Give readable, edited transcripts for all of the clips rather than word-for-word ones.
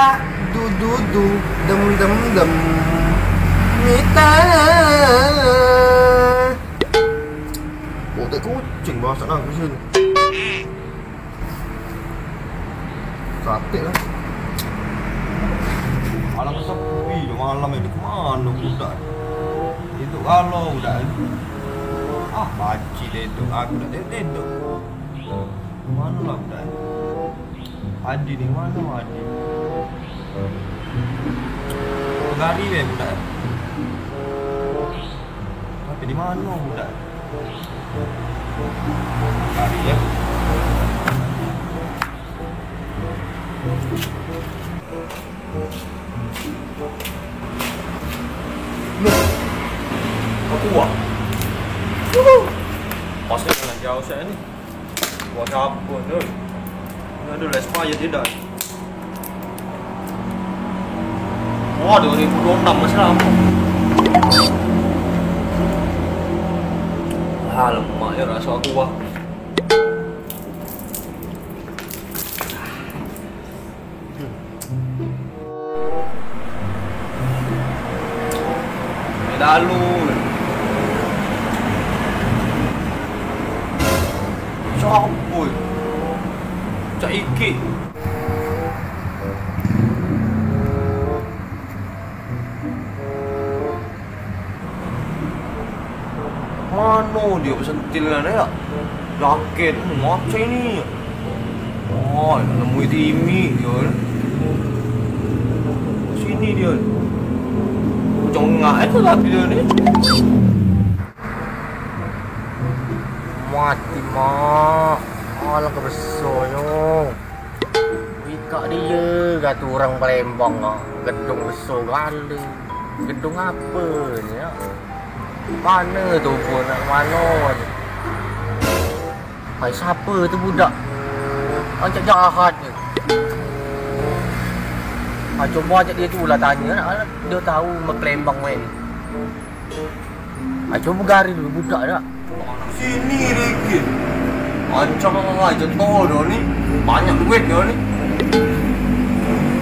tak du du du dem dem dem Mita. Oh, tak kucing bawa sana ke sini. Sakit lah. Malam sepi je malam ini kemana budak? Itu kalau budak itu. Ah, baci leduk aku dah leduk. Mana lah budak? Adi ni mana Adi? Gari weh budak. Tapi di mana budak? Gari ya. Loh, aku wah. Pasti jalan jauh saya ni. Buat apa tu? Ada expired tidak? Wah, 2026 masih lama. Lemak ya rasa aku wah. Lalu Capoi Cak Iki mana dia bersentil kan ya? Jaket macam ini. Oh, nemu Timi dia. Sini dia. Congak itu lagi dia ni. Mati mak. Alang kebesoyo. Wika dia kata orang Palembang ah. Gedung besar kali. Gedung apa ni ya? Mana tu pun nak mana ni? Hai siapa tu budak? Ajak jahat ni. Coba ajak dia tu lah tanya nak dia tahu Palembang main. Coba gari dulu budak tak? Sini dikit. Ancang aja tol dah ni. Banyak duit dia ni.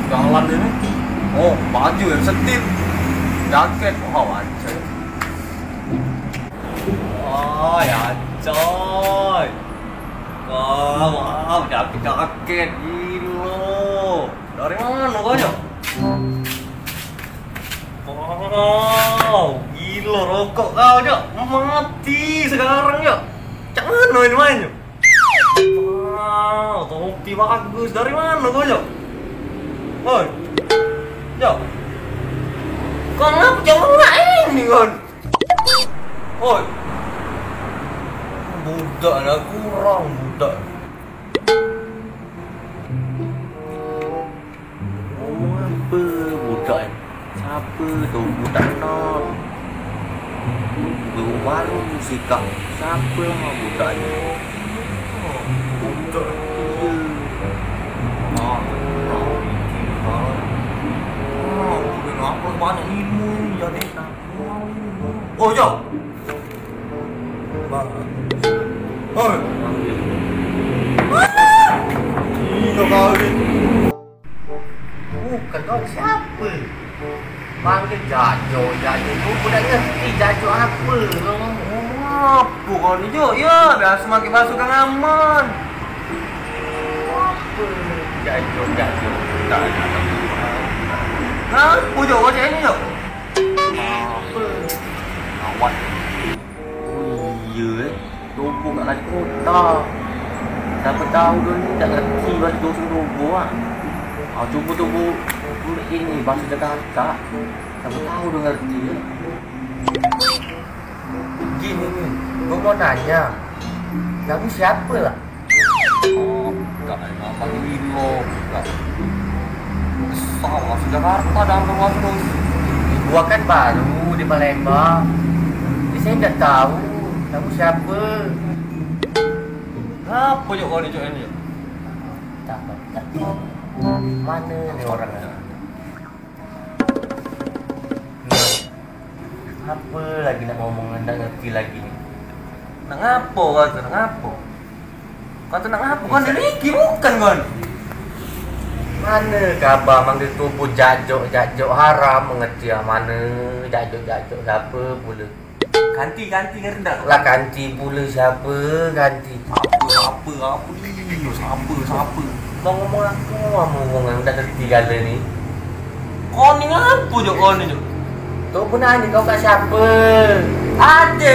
Jalan dia ni. Oh, baju yang setil. Jaket oh ancang. Oh, ya coy. Wah, jaket gila. Dari mana kau nya? Wow, gila rokok kau je. Mati sekarang ya. Cak mana ini mainnya? Wow, topi bagus. Dari mana kau je? Oi. Ya. Kau ngapa cakap ini kan? Oi. Budak dah kurang budak. Apa budak ni? Siapa tu budak nak? Baru sikap. Siapa lah budak ni? Budak dia. Kenapa banyak ilmu ni jadi tak? Oh, jom. Oi. Iya kau ni. Bukan kau siapa? Panggil Jajo, Jajo tu budak ngerti Jajo apa? Apa kau ni Jo? Ya, biasa makin masukkan aman. Apa? Jajo. Tak ada. Kenapa Jo kau cakap ni Jo? Apa? Awak. Oh iya Robo kat lagi kota. Siapa tahu dia ni tak ngerti bahasa Robo lah. Cuba tunggu budak ini bahasa Jakarta. Siapa tahu dia ngerti ya. Gini ni, gua mau nanya. Kamu siapa lah? Oh, tak nama Lilo. Besar bahasa Jakarta dalam ruang terus. Gua kan baru di Palembang. Jadi saya tak tahu kamu siapa. Apa je kau ni cok ni? Tak tahu. Mana ni orang ni? Apa lagi nak ngomong, nak ngerti lagi ni? Nak ngapo kata, nak ngapo? Kata nak ngapo? Kan ni Riki bukan kan? Mana kabar manggil tubuh jajok haram mengerti ya mana jajok siapa pula? Ganti rendah. Lah ganti pula siapa ganti? Apa ni? Siapa? Mau ngomong aku ngomong yang tak kerti kala ni. Kau ni ngapa je kau ni je? Tu pun nanya kau kat siapa? Ada.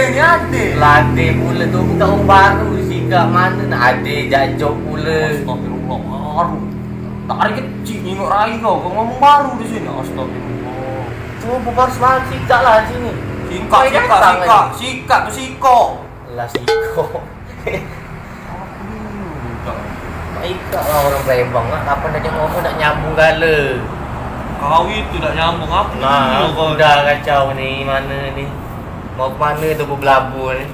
Lade pula tu bukan orang baru sikap mana nak ada jajok pula. Astagfirullah, baru. Tak hari kecil tengok raya kau ngomong baru di sini. Astagfirullah. Tu baru semalam sikap lah sini. Sikap tu sikok. Lah sikap. Baiklah orang Palembang lah. Apa nak ngomong nak nyambung gala. Kau itu tak nyambung apa ni? Nah, kau dah kacau ni. Mana ni? Mau ke mana tu berlabuh ni?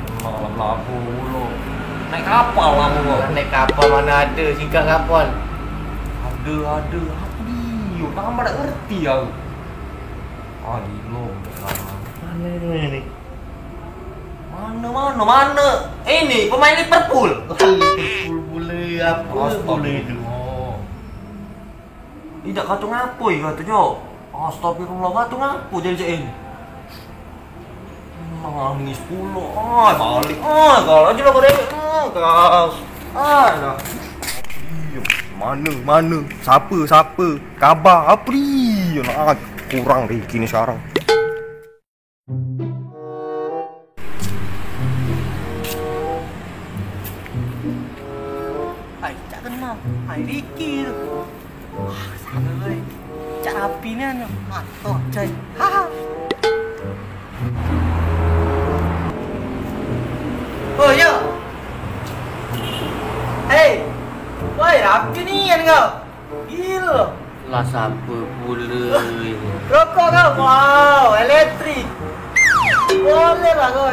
Labu dulu. Naik kapal lah kau. Naik kapal mana ada? Singkat kapal. Ada. Apa ni? Tak amat tak ngerti aku. Gila. Mana ni? Mana? Ini pemain Liverpool. Liverpool pula. Apa pula itu? Tidak kata ngapoi kata jo. Astagfirullah kata ngapo jadi cak ini. Nangis pula. Balik. Kalau aja lah kau dek. Kau. Dah. Mana? Siapa? Kabar apa ni? Kurang rezeki ni sekarang. Tak kenal. Ricky tu. Sana oi. Cak api ni anu. Matok coy. Oh yo. Hey. Woi, api ni kan kau? Gila. Lah siapa pula ini? Rokok kau. Wow, elektrik. Boleh lah kau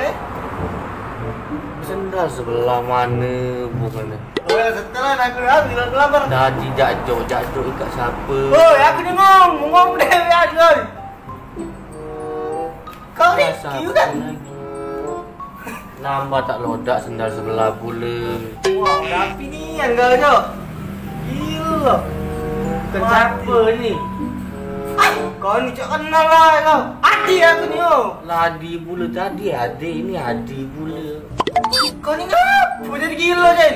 Sendal sebelah mana bukan ni? Oh, setelah aku dah bilang lapar. Dah jajok ikat siapa? Oh, aku ni ngomong deh aja. Kau ni kiu kan? Nambah tak lodak sendal sebelah pula. Wah, rapi ni kan kau je. Gila. Bukan siapa ni? Kau ni cak kenal lah kau. Adik aku ni Ladi pula tadi, adik ni adik pula. Kau ni ngapa jadi gila Jen?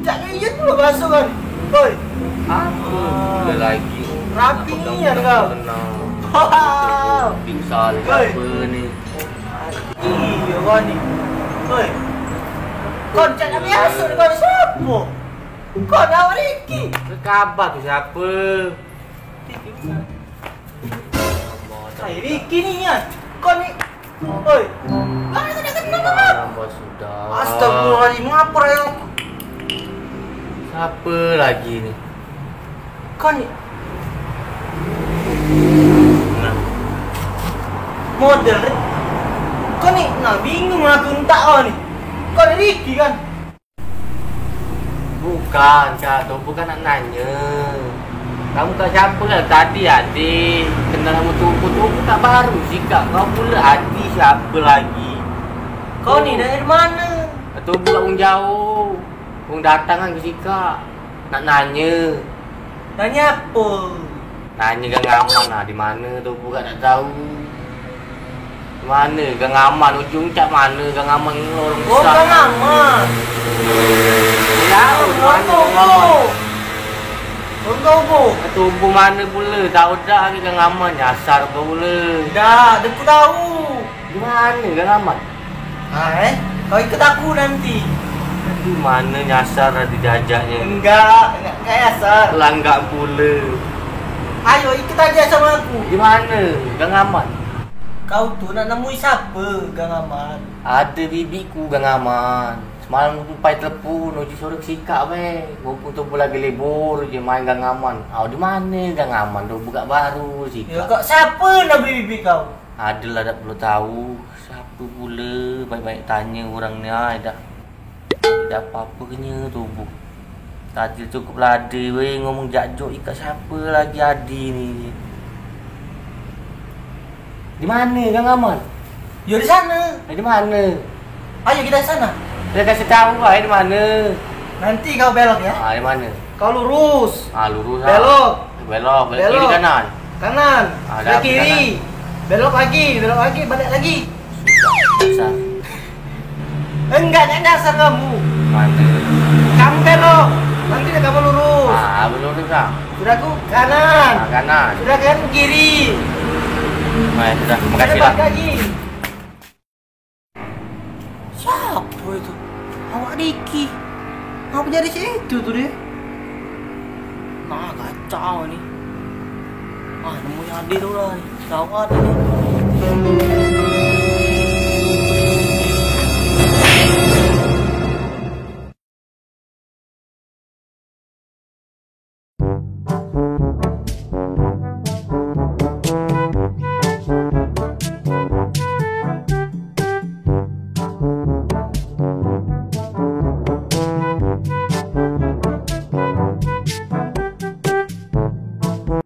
Tak kaya tu lah basuh kan. Oi. Apa pula lagi? Rapi ni kan kau. Wow. Pingsal siapa ni? Iya kau ni. Oi. Kau cak nak biasa ni kau ni siapa? Kau dah Ricky. Khabar tu siapa? Ricky ni kan. Kau ni. Oi. Mana tu nak kenal kau? Nambah sudah. Astagfirullahaladzim, ngapa ya? Siapa lagi ni? Kau ni model ni. Kau ni nak bingung aku entah kau ni. Kau ni Ricky kan? Bukan, Kak. Tu bukan nak nanya. Kamu tak siapa lah tadi adik. Kenal nama tubuh tak baru sikap. Kau pula adik siapa lagi? Kau ni dari mana? Tubuh kat orang jauh. Orang datang kan ke sikap. Nak nanya. Tanya apa? Nanya Gang Aman lah. Di mana tubuh kat tak tahu. Di mana Gang Aman? Ujung cat mana Gang Aman ni orang Oh, besar. Gang Aman. Tahu di mana Gang Aman? Tubuh. Tubuh mana pula? Tahu dah ke Gang Aman? Nyasar apa pula? Dah, aku tahu. Di mana Gang Aman? Kau ikut aku nanti. Di mana nyasar ada jajaknya? Enggak asal. Langgak pula. Ayo ikut aja sama aku. Di mana Gang Aman? Kau tu nak nemui siapa, Gang Aman? Ada bibiku Gang Aman. Semalam sampai telepon uji suruh sikap Mumpung tu pula lagi libur je main Gang Aman. Di mana Gang Aman tu buka baru Ya sikap. kau siapa nak beli bibi kau? Adalah tak perlu tahu. Siapa pula baik-baik tanya orang ni dah. Dah apa-apa kena tubuh. Tadi cukup lada ngomong jajok ikat siapa lagi Adi ni. Di mana Gang Aman? Ya di sana. Di mana? Ayo kita sana. Dia kasih tahu di mana. Nanti kau belok ya. Di mana? Kau lurus. Lurus Belok. Belok, Belok. kiri kanan. Kanan. Ah, Sebelah dah, kiri. Belok lagi, balik lagi. Susah. Enggak nyasar kamu. Mantap. Kamu belok. Nanti kamu lurus. Belum susah. Sudah aku kanan. Kanan. Sudah kan kiri. Sudah, Sudah makasih lah. balik lagi. Siapa itu? Awak Diki. Ngapa jadi situ tuh dia? Nah, kacau nih. Nemunya Adi tuh lah nih. Gawat ini.